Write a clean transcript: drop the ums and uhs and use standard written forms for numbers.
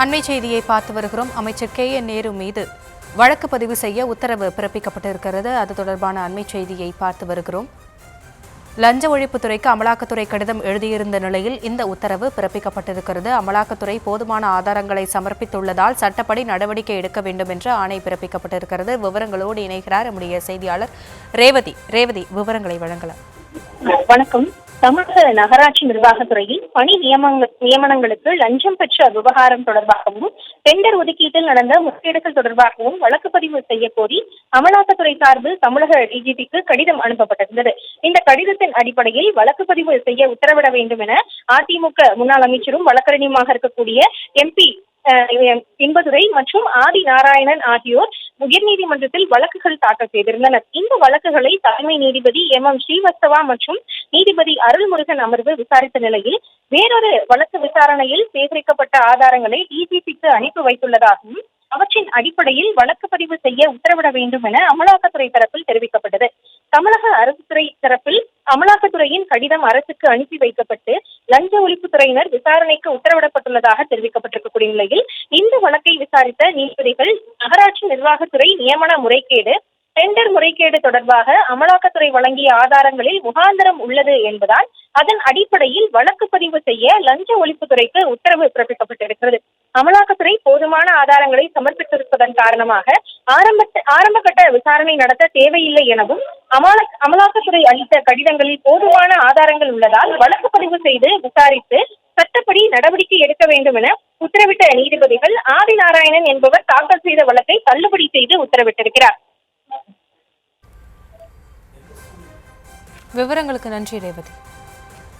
அண்மை செய்தியை பார்த்து வருகிறோம். அமைச்சர் KN நேரு மீது வழக்கு பதிவு செய்ய உத்தரவு பிறப்பிக்கப்பட்டிருக்கிறது. அது தொடர்பான அண்மை செய்தியை பார்த்து வருகிறோம். லஞ்ச ஒழிப்புத்துறைக்கு அமலாக்கத்துறை கடிதம் எழுதியிருந்த நிலையில் இந்த உத்தரவு பிறப்பிக்கப்பட்டிருக்கிறது. அமலாக்கத்துறை போதுமான ஆதாரங்களை சமர்ப்பித்துள்ளதால் சட்டப்படி நடவடிக்கை எடுக்க வேண்டும் என்று ஆணை பிறப்பிக்கப்பட்டிருக்கிறது. விவரங்களோடு இணைகிறார் நம்முடைய செய்தியாளர் ரேவதி. விவரங்களை வழங்கலாம். வணக்கம். தமிழக நகராட்சி நிர்வாகத்துறையில் பணி நியமனங்களுக்கு லஞ்சம் பெற்ற விவகாரம் தொடர்பாகவும் டெண்டர் ஒதுக்கீட்டில் நடந்த முறைகேடுகள் தொடர்பாகவும் வழக்கு பதிவு செய்ய கோரி அமலாக்கத்துறை சார்பில் தமிழக டிஜிபிக்கு கடிதம் அனுப்பப்பட்டிருந்தது. இந்த கடிதத்தின் அடிப்படையில் வழக்கு பதிவு செய்ய உத்தரவிட வேண்டும் என அதிமுக முன்னாள் அமைச்சரும் வழக்கறிஞருமாக இருக்கக்கூடிய MP இன்பதுரை மற்றும் ஆதி நாராயணன் ஆகியோர் உயர்நீதிமன்றத்தில் வழக்குகள் தாக்கல் செய்திருந்தனர். இந்த வழக்குகளை தலைமை நீதிபதி MM ஸ்ரீவத்சவா மற்றும் நீதிபதி அருள்முருகன் அமர்வு விசாரித்த நிலையில் வேறொரு வழக்கு விசாரணையில் சேகரிக்கப்பட்ட ஆதாரங்களை டிஜிபிக்கு அனுப்பி வைத்துள்ளதாகவும் அவற்றின் அடிப்படையில் வழக்கு பதிவு செய்ய உத்தரவிட வேண்டும் என அமலாக்கத்துறை தரப்பில் தெரிவிக்கப்பட்டது. தமிழக அரசுத்துறை தரப்பில் அமலாக்கத்துறையின் கடிதம் அரசுக்கு அனுப்பி வைக்கப்பட்டு லஞ்ச ஒழிப்புத்துறையினர் விசாரணைக்கு உத்தரவிடப்பட்டுள்ளதாக தெரிவிக்கப்பட்டிருக்கக்கூடிய நிலையில் இந்த வழக்கை விசாரித்த நீதிபதிகள் நகராட்சி நிர்வாகத்துறை நியமன முறைகேடு, டெண்டர் முறைகேடு தொடர்பாக அமலாக்கத்துறை வழங்கிய ஆதாரங்களில் முகாந்திரம் உள்ளது என்பதால் அதன் அடிப்படையில் வழக்கு பதிவு செய்ய லஞ்ச ஒழிப்புத்துறைக்கு உத்தரவு பிறப்பிக்கப்பட்டிருக்கிறது. அமலாக்கத்துறை போதுமான ஆதாரங்களை சமர்ப்பித்திருப்பதன் காரணமாக ஆரம்பகட்ட விசாரணை நடத்த தேவையில்லை எனவும் அமலாக்கத்துறை அளித்த கடிதங்களில் போதுமான ஆதாரங்கள் உள்ளதால் வழக்கு பதிவு செய்து விசாரித்து சட்டப்படி நடவடிக்கை எடுக்க வேண்டும் என உத்தரவிட்ட நீதிபதிகள் ஆதி நாராயணன் என்பவர் தாக்கல் செய்த வழக்கை தள்ளுபடி செய்து உத்தரவிட்டிருக்கிறார். விவரங்களுக்கு நன்றி ரேவதி.